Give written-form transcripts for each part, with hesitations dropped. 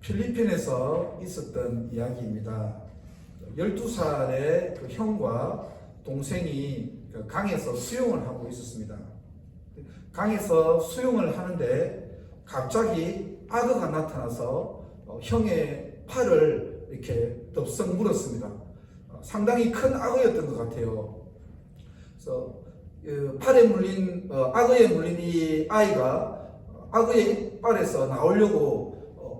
필리핀에서 있었던 이야기입니다. 12살의 그 형과 동생이 그 강에서 수영을 하고 있었습니다. 강에서 수영을 하는데 갑자기 악어가 나타나서 형의 팔을 이렇게 덥석 물었습니다. 상당히 큰 악어였던 것 같아요. 그래서 팔에 물린 악어에 물린 이 아이가 악어의 이빨에서 나오려고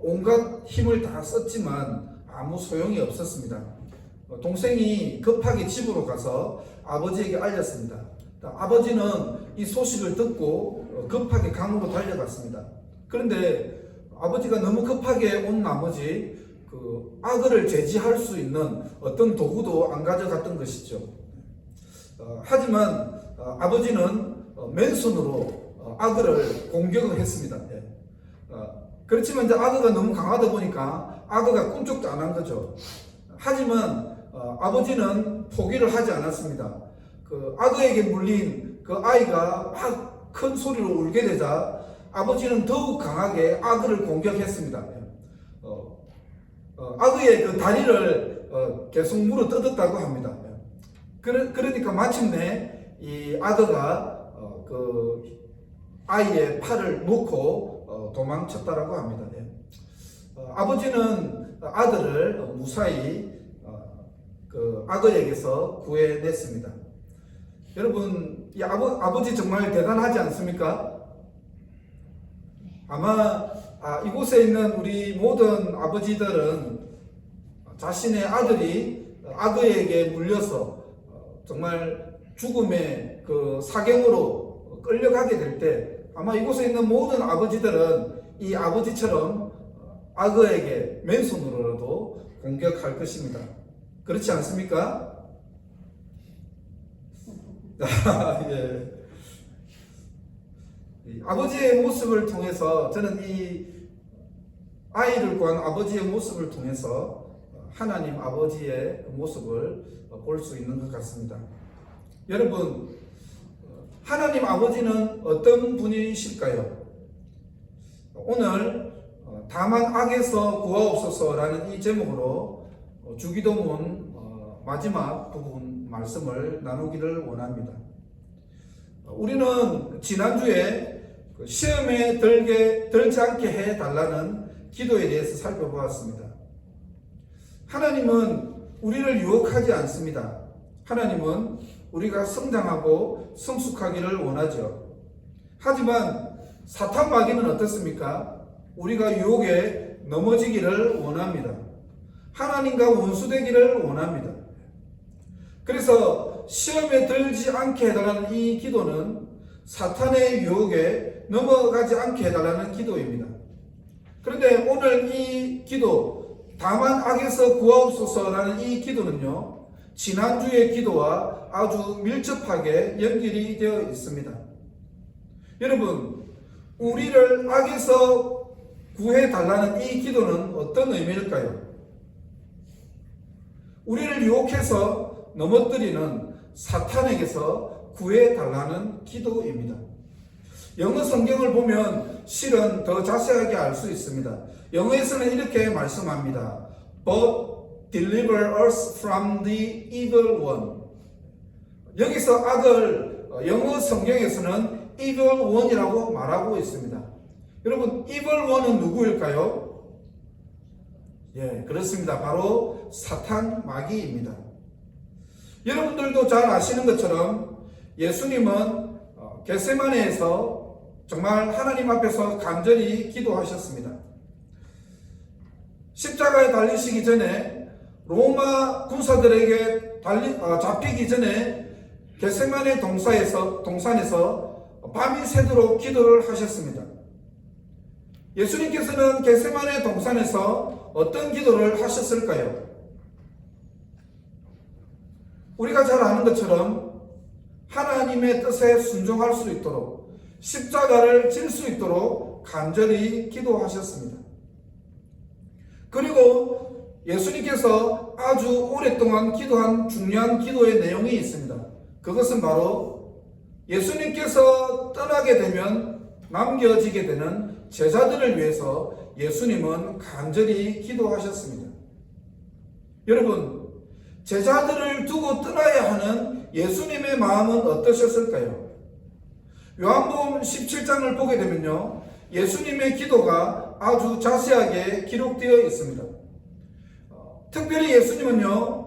온갖 힘을 다 썼지만 아무 소용이 없었습니다. 동생이 급하게 집으로 가서 아버지에게 알렸습니다. 아버지는 이 소식을 듣고 급하게 강으로 달려갔습니다. 그런데 아버지가 너무 급하게 온 나머지 그 악어를 제지할 수 있는 어떤 도구도 안 가져갔던 것이죠. 하지만 아버지는 맨손으로 악어를 공격을 했습니다. 그렇지만 이제 악어가 너무 강하다 보니까 악어가 꿈쩍도 안 한 거죠. 하지만 아버지는 포기를 하지 않았습니다. 그 악어에게 물린 그 아이가 막 큰 소리로 울게 되자 아버지는 더욱 강하게 악어를 공격했습니다. 악어의 그 다리를 계속 물어 뜯었다고 합니다. 그러니까 마침내 이 악어가 그 아이의 팔을 놓고 도망쳤다라고 합니다. 아버지는 아들을 무사히 그 악어에게서 구해냈습니다. 여러분, 이 아버지 정말 대단하지 않습니까? 아마 이곳에 있는 우리 모든 아버지들은 자신의 아들이 악어에게 물려서 정말 죽음의 그 사경으로 끌려가게 될 때 아마 이곳에 있는 모든 아버지들은 이 아버지처럼 악어에게 맨손으로라도 공격할 것입니다. 그렇지 않습니까? 예. 아버지의 모습을 통해서 저는 이 아이를 구한 아버지의 모습을 통해서 하나님 아버지의 모습을 볼 수 있는 것 같습니다. 여러분, 하나님 아버지는 어떤 분이실까요? 오늘 다만 악에서 구하옵소서라는 이 제목으로 주기도문 마지막 부분 말씀을 나누기를 원합니다. 우리는 지난주에 시험에 들지 않게 해달라는 기도에 대해서 살펴보았습니다. 하나님은 우리를 유혹하지 않습니다. 하나님은 우리가 성장하고 성숙하기를 원하죠. 하지만 사탄 마귀는 어떻습니까? 우리가 유혹에 넘어지기를 원합니다. 하나님과 원수되기를 원합니다. 그래서 시험에 들지 않게 해달라는 이 기도는 사탄의 유혹에 넘어가지 않게 해달라는 기도입니다. 그런데 오늘 이 기도, 다만 악에서 구하옵소서라는 이 기도는요, 지난주의 기도와 아주 밀접하게 연결이 되어 있습니다. 여러분, 우리를 악에서 구해달라는 이 기도는 어떤 의미일까요? 우리를 유혹해서 넘어뜨리는 사탄에게서 구해달라는 기도입니다. 영어 성경을 보면 실은 더 자세하게 알 수 있습니다. 영어에서는 이렇게 말씀합니다. But deliver us from the evil one. 여기서 악을 영어 성경에서는 evil one이라고 말하고 있습니다. 여러분, evil one은 누구일까요? 예, 그렇습니다. 바로 사탄 마귀입니다. 여러분들도 잘 아시는 것처럼 예수님은 겟세마네에서 정말 하나님 앞에서 간절히 기도하셨습니다. 십자가에 달리시기 전에 로마 군사들에게 잡히기 전에 겟세마네 동산에서 밤이 새도록 기도를 하셨습니다. 예수님께서는 겟세마네 동산에서 어떤 기도를 하셨을까요? 우리가 잘 아는 것처럼 하나님의 뜻에 순종할 수 있도록 십자가를 질 수 있도록 간절히 기도하셨습니다. 그리고 예수님께서 아주 오랫동안 기도한 중요한 기도의 내용이 있습니다. 그것은 바로 예수님께서 떠나게 되면 남겨지게 되는 제자들을 위해서 예수님은 간절히 기도하셨습니다. 여러분, 제자들을 두고 떠나야 하는 예수님의 마음은 어떠셨을까요? 요한복음 17장을 보게 되면요, 예수님의 기도가 아주 자세하게 기록되어 있습니다. 특별히 예수님은요,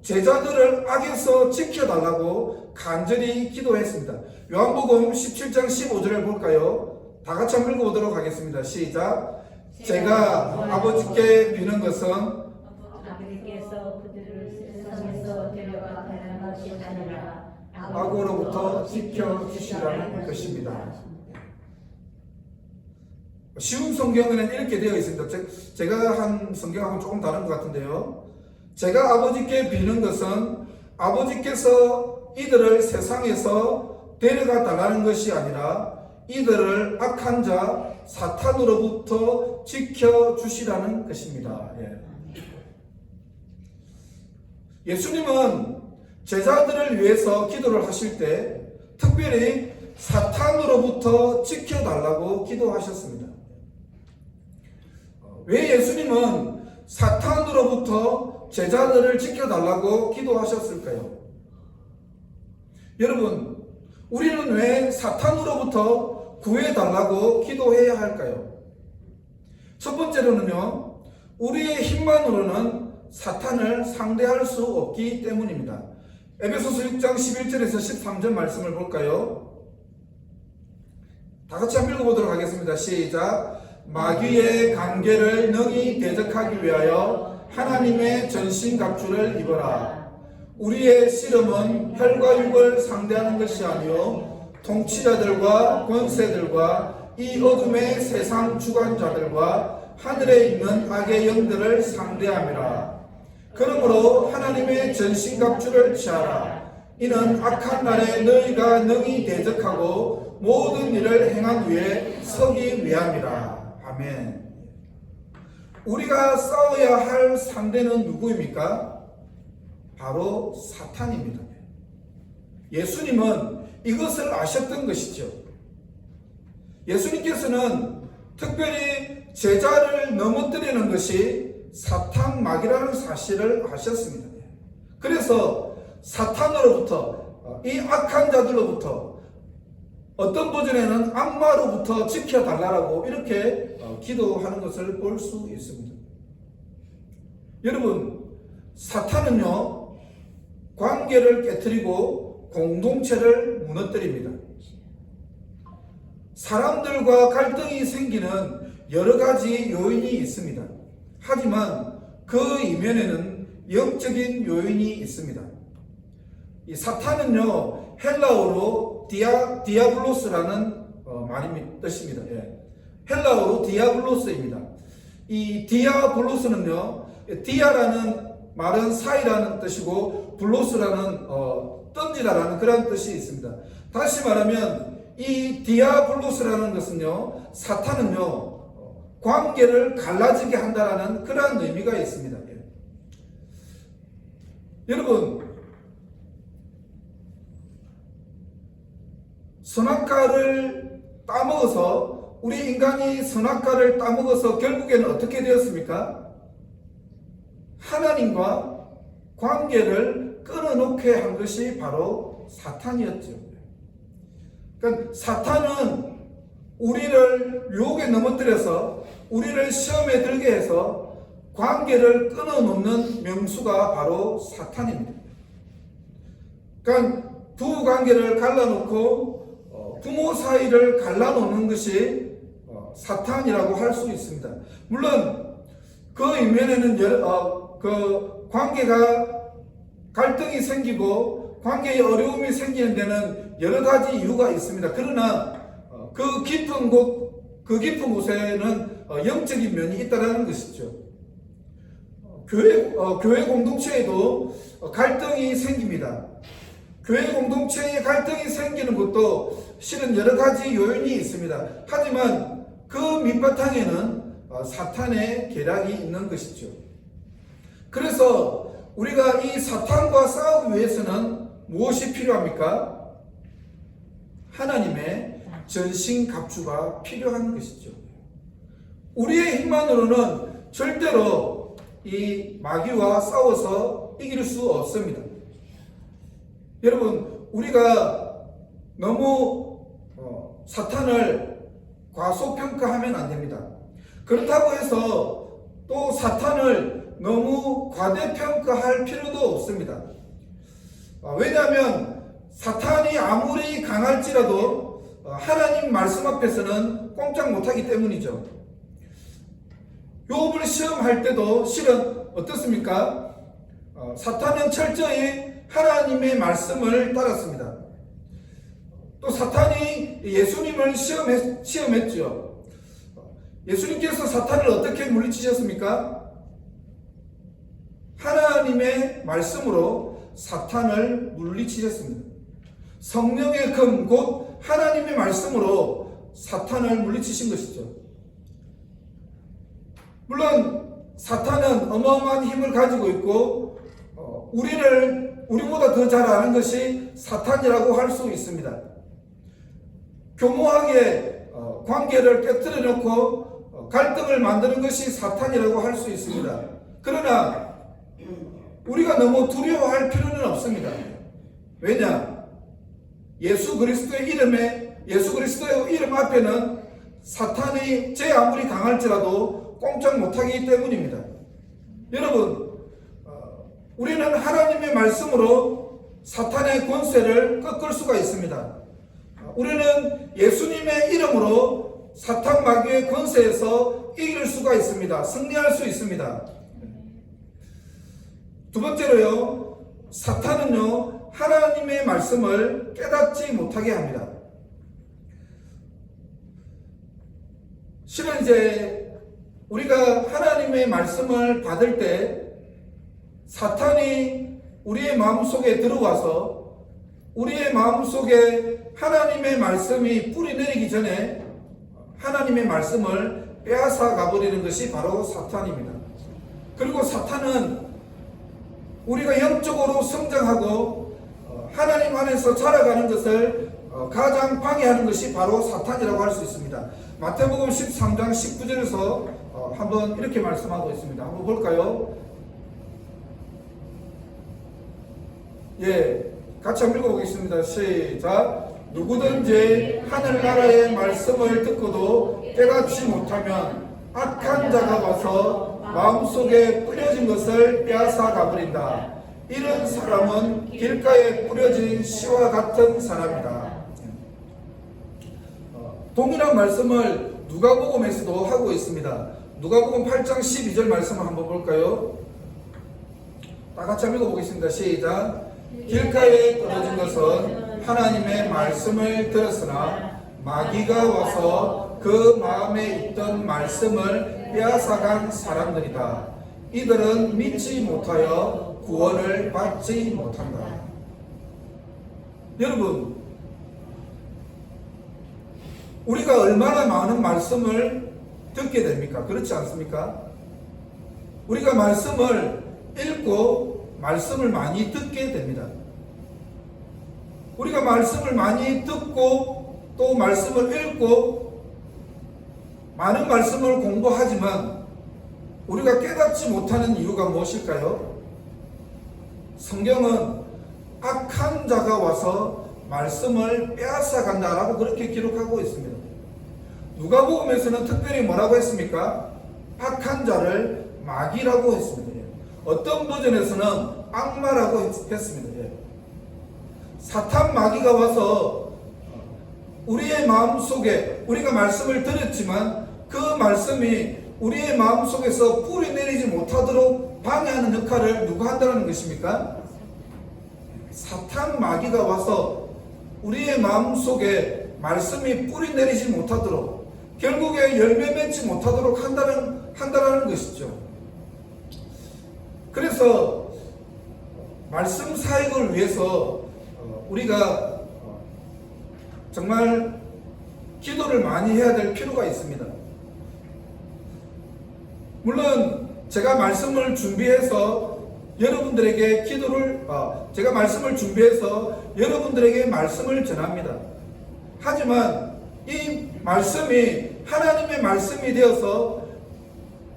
제자들을 악에서 지켜달라고 간절히 기도했습니다. 요한복음 17장 15절을 볼까요? 다 같이 한번 읽어보도록 하겠습니다. 시작. 제가 아버지께 비는 것은 아버지께서 그들을 세상에서 데려가 가는 것이 아니라 악으로부터 지켜주시라는 것입니다. 쉬운 성경에는 이렇게 되어 있습니다. 제가 한 성경하고는 조금 다른 것 같은데요. 제가 아버지께 비는 것은 아버지께서 이들을 세상에서 데려가 달라는 것이 아니라 이들을 악한 자 사탄으로부터 지켜주시라는 것입니다. 예수님은 제자들을 위해서 기도를 하실 때 특별히 사탄으로부터 지켜달라고 기도하셨습니다. 왜 예수님은 사탄으로부터 제자들을 지켜달라고 기도하셨을까요? 여러분, 우리는 왜 사탄으로부터 구해달라고 기도해야 할까요? 첫 번째로는요, 우리의 힘만으로는 사탄을 상대할 수 없기 때문입니다. 에베소서 6장 11절에서 13절 말씀을 볼까요? 다 같이 한번 읽어보도록 하겠습니다. 시작. 마귀의 관계를 능히 대적하기 위하여 하나님의 전신갑주를 입어라. 우리의 씨름은 혈과 육을 상대하는 것이 아니요 통치자들과 권세들과 이 어둠의 세상 주관자들과 하늘에 있는 악의 영들을 상대함이라. 그러므로 하나님의 전신갑주를 취하라. 이는 악한 날에 너희가 능히 대적하고 모든 일을 행한 후에 서기 위함이라. 아멘. 우리가 싸워야 할 상대는 누구입니까? 바로 사탄입니다. 예수님은 이것을 아셨던 것이죠. 예수님께서는 특별히 제자를 넘어뜨리는 것이 사탄 마귀라는 사실을 아셨습니다. 그래서 사탄으로부터, 이 악한 자들로부터, 어떤 버전에는 악마로부터 지켜달라고 이렇게 기도하는 것을 볼 수 있습니다. 여러분, 사탄은요, 관계를 깨트리고 공동체를 무너뜨립니다. 사람들과 갈등이 생기는 여러 가지 요인이 있습니다. 하지만 그 이면에는 영적인 요인이 있습니다. 이 사탄은요, 헬라어로 디아블로스라는 뜻입니다. 헬라어로 디아블로스입니다. 이 디아블로스는요, 디아라는 말은 사이라는 뜻이고 블로스라는 던지다라는 그런 뜻이 있습니다. 다시 말하면 이 디아블로스라는 것은요, 사탄은요, 관계를 갈라지게 한다라는 그런 의미가 있습니다. 여러분, 선악과를 따먹어서, 우리 인간이 선악과를 따먹어서 결국에는 어떻게 되었습니까? 하나님과 관계를 끊어놓게 한 것이 바로 사탄이었죠. 그러니까 사탄은 우리를 유혹에 넘어뜨려서 우리를 시험에 들게 해서 관계를 끊어놓는 명수가 바로 사탄입니다. 그러니까 부부 관계를 갈라놓고 부모 사이를 갈라놓는 것이 사탄이라고 할 수 있습니다. 물론 그 이면에는 그 관계가 갈등이 생기고 관계에 어려움이 생기는 데는 여러 가지 이유가 있습니다. 그러나 그 깊은 곳에는 영적인 면이 있다는 것이죠. 교회 공동체에도 갈등이 생깁니다. 교회 공동체에 갈등이 생기는 것도 실은 여러 가지 요인이 있습니다. 하지만 그 밑바탕에는 사탄의 계략이 있는 것이죠. 그래서 우리가 이 사탄과 싸우기 위해서는 무엇이 필요합니까? 하나님의 전신갑주가 필요한 것이죠. 우리의 힘만으로는 절대로 이 마귀와 싸워서 이길 수 없습니다. 여러분, 우리가 너무 사탄을 과소평가하면 안 됩니다. 그렇다고 해서 또 사탄을 너무 과대평가할 필요도 없습니다. 왜냐하면 사탄이 아무리 강할지라도 하나님 말씀 앞에서는 꼼짝 못하기 때문이죠. 욥을 시험할 때도 실은 어떻습니까? 사탄은 철저히 하나님의 말씀을 따랐습니다. 또 사탄이 예수님을 시험했죠. 예수님께서 사탄을 어떻게 물리치셨습니까? 하나님의 말씀으로 사탄을 물리치셨습니다. 성령의 금, 곧 하나님의 말씀으로 사탄을 물리치신 것이죠. 물론 사탄은 어마어마한 힘을 가지고 있고 우리보다 더 잘 아는 것이 사탄이라고 할 수 있습니다. 교묘하게 관계를 깨뜨려 놓고 갈등을 만드는 것이 사탄이라고 할 수 있습니다. 그러나 우리가 너무 두려워할 필요는 없습니다. 왜냐? 예수 그리스도의 이름 앞에는 사탄이 제 아무리 강할지라도 꼼짝 못하기 때문입니다. 여러분, 우리는 하나님의 말씀으로 사탄의 권세를 꺾을 수가 있습니다. 우리는 예수님의 이름으로 사탄 마귀의 권세에서 이길 수가 있습니다. 승리할 수 있습니다. 두 번째로요, 사탄은요, 하나님의 말씀을 깨닫지 못하게 합니다. 실은 이제 우리가 하나님의 말씀을 받을 때 사탄이 우리의 마음속에 들어와서 우리의 마음속에 하나님의 말씀이 뿌리 내리기 전에 하나님의 말씀을 빼앗아 가버리는 것이 바로 사탄입니다. 그리고 사탄은 우리가 영적으로 성장하고 하나님 안에서 자라가는 것을 가장 방해하는 것이 바로 사탄이라고 할 수 있습니다. 마태복음 13장 19절에서 한번 이렇게 말씀하고 있습니다. 한번 볼까요? 예, 같이 한번 읽어보겠습니다. 시작. 누구든지 하늘나라의 말씀을 듣고도 깨닫지 못하면 악한 자가 와서 마음속에 뿌려진 것을 빼앗아 가버린다. 이런 사람은 길가에 뿌려진 씨와 같은 사람이다. 동일한 말씀을 누가복음에서도 하고 있습니다. 누가복음 8장 12절 말씀을 한번 볼까요? 다 같이 한번 읽어보겠습니다. 시작. 길가에 떨어진 것은 하나님의 말씀을 들었으나 마귀가 와서 그 마음에 있던 말씀을 빼앗아간 사람들이다. 이들은 믿지 못하여 구원을 받지 못한다. 여러분, 우리가 얼마나 많은 말씀을 듣게 됩니까? 그렇지 않습니까? 우리가 말씀을 읽고 말씀을 많이 듣게 됩니다. 우리가 말씀을 많이 듣고 또 말씀을 읽고 많은 말씀을 공부하지만 우리가 깨닫지 못하는 이유가 무엇일까요? 성경은 악한 자가 와서 말씀을 빼앗아 간다라고 그렇게 기록하고 있습니다. 누가복음에서는 특별히 뭐라고 했습니까? 악한 자를 마귀라고 했습니다. 어떤 버전에서는 악마라고 했습니다. 사탄 마귀가 와서 우리의 마음속에 우리가 말씀을 들었지만 그 말씀이 우리의 마음속에서 뿌리 내리지 못하도록 방해하는 역할을 누가 한다는 것입니까? 사탄 마귀가 와서 우리의 마음속에 말씀이 뿌리 내리지 못하도록 결국에 열매 맺지 못하도록 한다는 것이죠. 그래서 말씀 사역을 위해서 우리가 정말 기도를 많이 해야 될 필요가 있습니다. 물론 제가 말씀을 준비해서 여러분들에게 제가 말씀을 준비해서 여러분들에게 말씀을 전합니다. 하지만 이 말씀이 하나님의 말씀이 되어서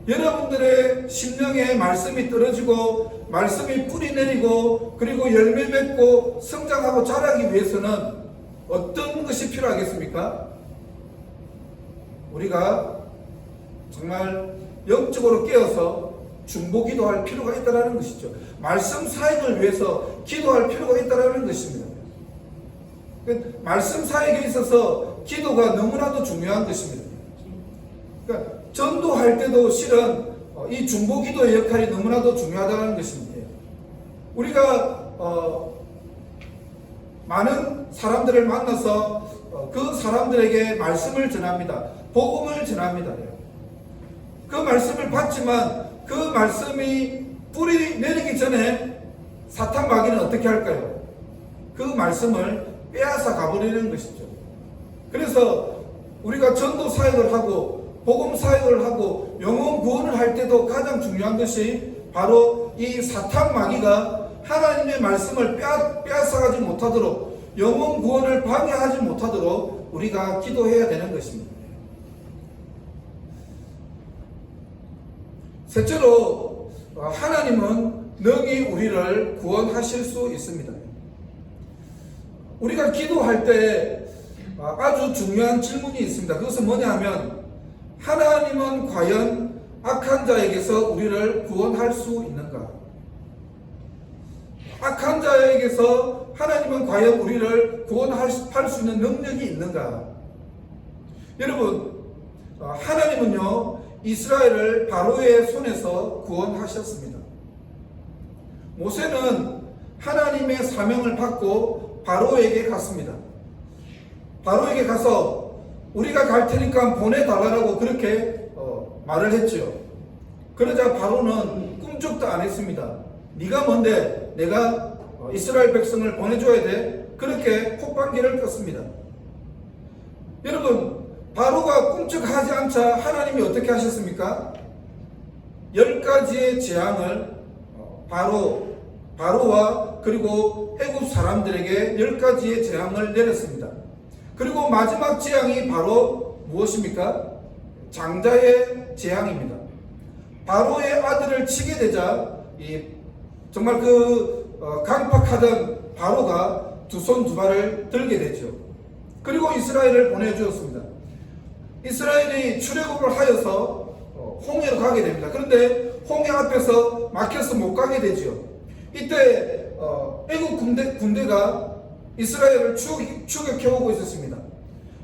여러분들의 심령에 말씀이 떨어지고 말씀이 뿌리 내리고 그리고 열매 맺고 성장하고 자라기 위해서는 어떤 것이 필요하겠습니까? 우리가 정말 영적으로 깨어서 중보 기도할 필요가 있다는 것이죠. 말씀 사역을 위해서 기도할 필요가 있다는 것입니다. 말씀 사역에 있어서 기도가 너무나도 중요한 것입니다. 그러니까 전도할 때도 실은 이 중보 기도의 역할이 너무나도 중요하다는 것입니다. 우리가 많은 사람들을 만나서 그 사람들에게 말씀을 전합니다. 복음을 전합니다. 그 말씀을 받지만 그 말씀이 뿌리 내리기 전에 사탄 마귀는 어떻게 할까요? 그 말씀을 빼앗아 가버리는 것이죠. 그래서 우리가 전도 사역을 하고 복음 사역을 하고 영혼 구원을 할 때도 가장 중요한 것이 바로 이 사탄 마귀가 하나님의 말씀을 빼앗아가지 못하도록 영혼 구원을 방해하지 못하도록 우리가 기도해야 되는 것입니다. 셋째로 하나님은 능히 우리를 구원하실 수 있습니다. 우리가 기도할 때 아주 중요한 질문이 있습니다. 그것은 뭐냐 하면 하나님은 과연 악한 자에게서 우리를 구원할 수 있는가? 악한 자에게서 하나님은 과연 우리를 구원할 수 있는 능력이 있는가? 여러분, 하나님은요 이스라엘을 바로의 손에서 구원하셨습니다. 모세는 하나님의 사명을 받고 바로에게 갔습니다. 바로에게 가서 우리가 갈 테니까 보내달라고 그렇게 말을 했죠. 그러자 바로는 꿈쩍도 안 했습니다. 네가 뭔데 내가 이스라엘 백성을 보내줘야 돼? 그렇게 콧방귀를 꼈습니다. 여러분, 바로가 꿈쩍하지 않자 하나님이 어떻게 하셨습니까? 10가지의 재앙을 바로와 그리고 애굽 사람들에게 10가지의 재앙을 내렸습니다. 그리고 마지막 재앙이 바로 무엇입니까? 장자의 재앙입니다. 바로의 아들을 치게 되자 정말 강팍하던 바로가 두 손 두 발을 들게 되죠. 그리고 이스라엘을 보내주었습니다. 이스라엘이 출애굽을 하여서 홍해로 가게 됩니다. 그런데 홍해 앞에서 막혀서 못 가게 되죠. 이때 애국 군대가 이스라엘을 추격해오고 있었습니다.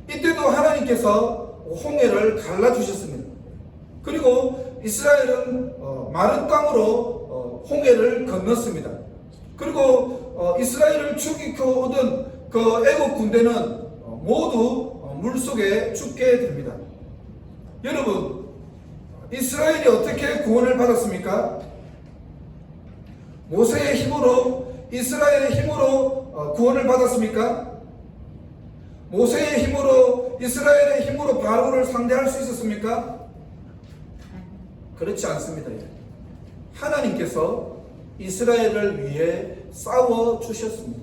이때도 하나님께서 홍해를 갈라주셨습니다. 그리고 이스라엘은 마른 땅으로 홍해를 건넜습니다. 그리고 이스라엘을 추격해오던 그 애국 군대는 모두 물속에 죽게 됩니다. 여러분, 이스라엘이 어떻게 구원을 받았습니까? 모세의 힘으로, 이스라엘의 힘으로 구원을 받았습니까? 모세의 힘으로, 이스라엘의 힘으로 바로를 상대할 수 있었습니까? 그렇지 않습니다. 하나님께서 이스라엘을 위해 싸워 주셨습니다.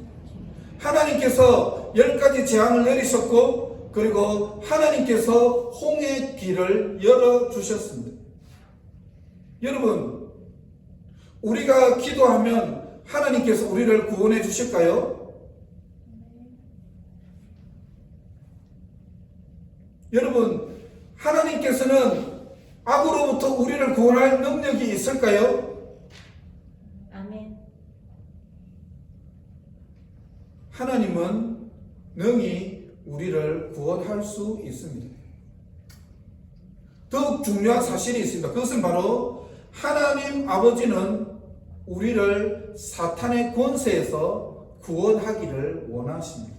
하나님께서 10가지 재앙을 내리셨고 그리고 하나님께서 홍해 길을 열어주셨습니다. 여러분, 우리가 기도하면 하나님께서 우리를 구원해 주실까요? 여러분, 하나님께서는 악으로부터 우리를 구원할 능력이 있을까요? 아멘. 하나님은 능히 우리를 구원할 수 있습니다. 더욱 중요한 사실이 있습니다. 그것은 바로 하나님 아버지는 우리를 사탄의 권세에서 구원하기를 원하십니다.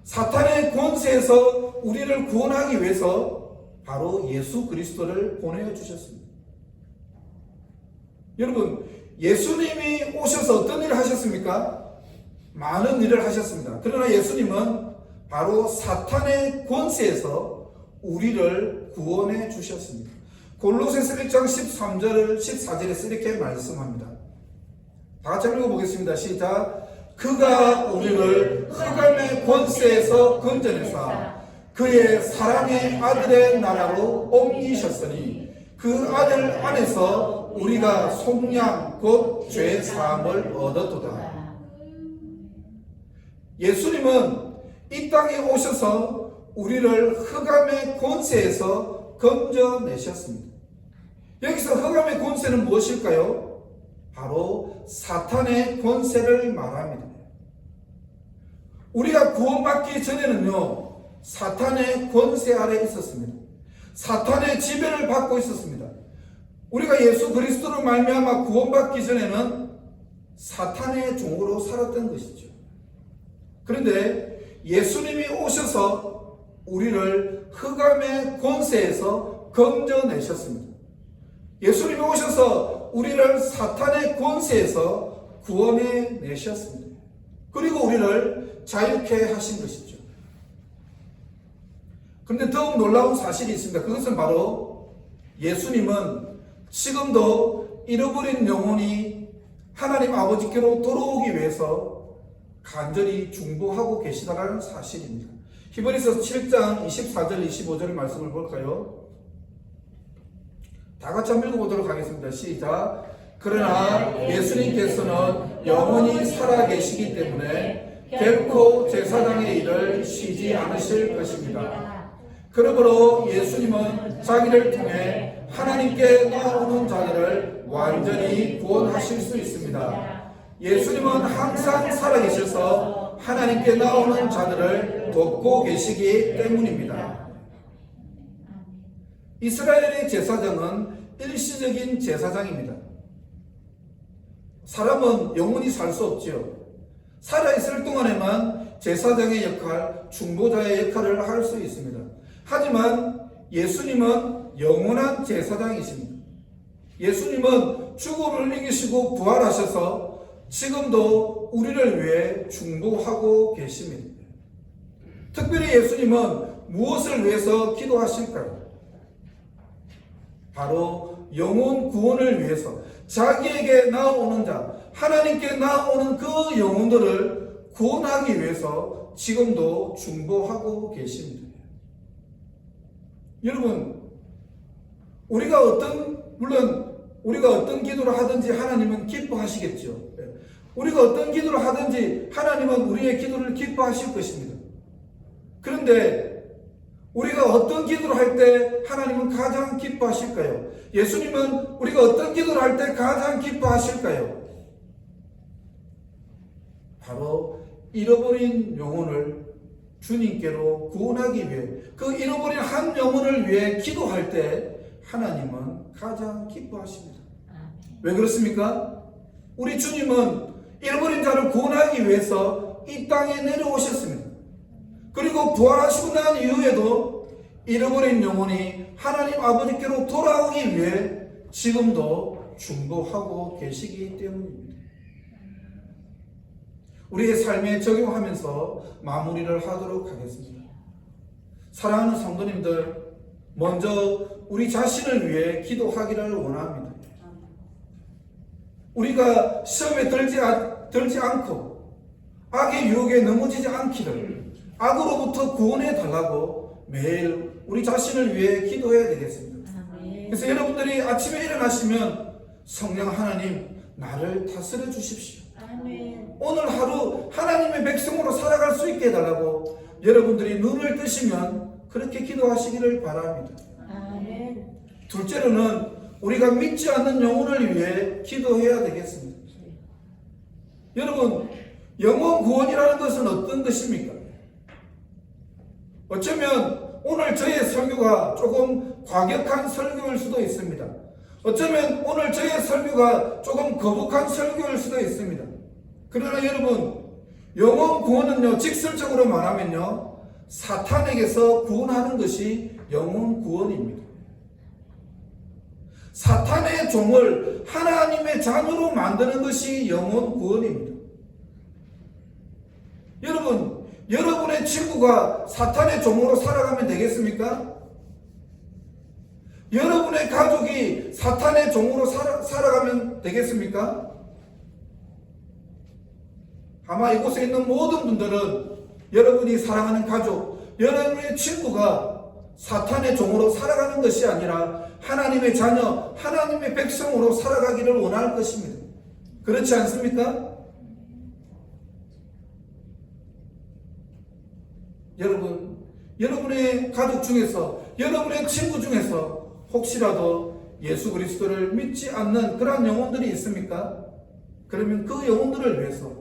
사탄의 권세에서 우리를 구원하기 위해서 바로 예수 그리스도를 보내주셨습니다. 여러분, 예수님이 오셔서 어떤 일을 하셨습니까? 많은 일을 하셨습니다. 그러나 예수님은 바로 사탄의 권세에서 우리를 구원해 주셨습니다. 골로새서 1장 13절 14절에서 이렇게 말씀합니다. 다 같이 읽어보겠습니다. 시작. 그가 우리를 흑암의 권세에서 건져내사 그의 사랑의 아들의 나라로 옮기셨으니 그 아들 안에서 우리가 속량 곧 죄 사함을 얻었도다. 예수님은 이 땅에 오셔서 우리를 흑암의 권세에서 건져내셨습니다. 여기서 흑암의 권세는 무엇일까요? 바로 사탄의 권세를 말합니다. 우리가 구원받기 전에는요, 사탄의 권세 아래 있었습니다. 사탄의 지배를 받고 있었습니다. 우리가 예수 그리스도로 말미암아 구원받기 전에는 사탄의 종으로 살았던 것이죠. 그런데 예수님이 오셔서 우리를 흑암의 권세에서 건져내셨습니다. 예수님이 오셔서 우리를 사탄의 권세에서 구원해 내셨습니다. 그리고 우리를 자유케 하신 것이죠. 그런데 더욱 놀라운 사실이 있습니다. 그것은 바로 예수님은 지금도 잃어버린 영혼이 하나님 아버지께로 돌아오기 위해서 간절히 중보하고 계시다라는 사실입니다. 히브리서 7장 24절 25절 말씀을 볼까요? 다 같이 한번 읽어보도록 하겠습니다. 시작. 그러나 예수님께서는 영원히 살아계시기 때문에 결코 제사장의 일을 쉬지 않으실 것입니다. 그러므로 예수님은 자기를 통해 하나님께 나오는 자들을 완전히 구원하실 수 있습니다. 예수님은 항상 살아계셔서 하나님께 나오는 자들을 돕고 계시기 때문입니다. 이스라엘의 제사장은 일시적인 제사장입니다. 사람은 영원히 살 수 없지요. 살아있을 동안에만 제사장의 역할, 중보자의 역할을 할 수 있습니다. 하지만 예수님은 영원한 제사장이십니다. 예수님은 죽음을 이기시고 부활하셔서 지금도 우리를 위해 중보하고 계십니다. 특별히 예수님은 무엇을 위해서 기도하실까요? 바로 영혼 구원을 위해서 자기에게 나아오는 자, 하나님께 나아오는 그 영혼들을 구원하기 위해서 지금도 중보하고 계십니다. 여러분, 물론 우리가 어떤 기도를 하든지 하나님은 기뻐하시겠죠. 우리가 어떤 기도를 하든지 하나님은 우리의 기도를 기뻐하실 것입니다. 그런데 우리가 어떤 기도를 할 때 하나님은 가장 기뻐하실까요? 예수님은 우리가 어떤 기도를 할 때 가장 기뻐하실까요? 바로 잃어버린 영혼을 주님께로 구원하기 위해, 그 잃어버린 한 영혼을 위해 기도할 때 하나님은 가장 기뻐하십니다. 왜 그렇습니까? 우리 주님은 잃어버린 자를 구원하기 위해서 이 땅에 내려오셨습니다. 그리고 부활하시고 난 이후에도 잃어버린 영혼이 하나님 아버지께로 돌아오기 위해 지금도 중보하고 계시기 때문입니다. 우리의 삶에 적용하면서 마무리를 하도록 하겠습니다. 사랑하는 성도님들, 먼저 우리 자신을 위해 기도하기를 원합니다. 우리가 시험에 들지 않고 악의 유혹에 넘어지지 않기를, 악으로부터 구원해 달라고 매일 우리 자신을 위해 기도해야 되겠습니다. 그래서 여러분들이 아침에 일어나시면 성령 하나님, 나를 다스려 주십시오. 오늘 하루 하나님의 백성으로 살아갈 수 있게 해달라고 여러분들이 눈을 뜨시면 그렇게 기도하시기를 바랍니다. 둘째로는 우리가 믿지 않는 영혼을 위해 기도해야 되겠습니다. 여러분, 영혼 구원이라는 것은 어떤 것입니까? 어쩌면 오늘 저의 설교가 조금 과격한 설교일 수도 있습니다. 어쩌면 오늘 저의 설교가 조금 거북한 설교일 수도 있습니다. 그러나 여러분, 영혼 구원은요, 직설적으로 말하면요, 사탄에게서 구원하는 것이 영혼 구원입니다. 사탄의 종을 하나님의 자녀로 만드는 것이 영혼 구원입니다. 여러분, 여러분의 친구가 사탄의 종으로 살아가면 되겠습니까? 여러분의 가족이 사탄의 종으로 살아가면 되겠습니까? 아마 이곳에 있는 모든 분들은 여러분이 사랑하는 가족, 여러분의 친구가 사탄의 종으로 살아가는 것이 아니라 하나님의 자녀, 하나님의 백성으로 살아가기를 원할 것입니다. 그렇지 않습니까? 여러분, 여러분의 가족 중에서, 여러분의 친구 중에서 혹시라도 예수 그리스도를 믿지 않는 그런 영혼들이 있습니까? 그러면 그 영혼들을 위해서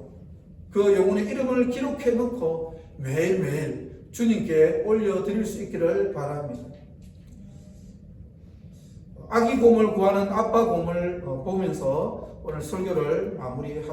그 영혼의 이름을 기록해 놓고 매일매일 주님께 올려드릴 수 있기를 바랍니다. 아기 곰을 구하는 아빠 곰을 보면서 오늘 설교를 마무리하고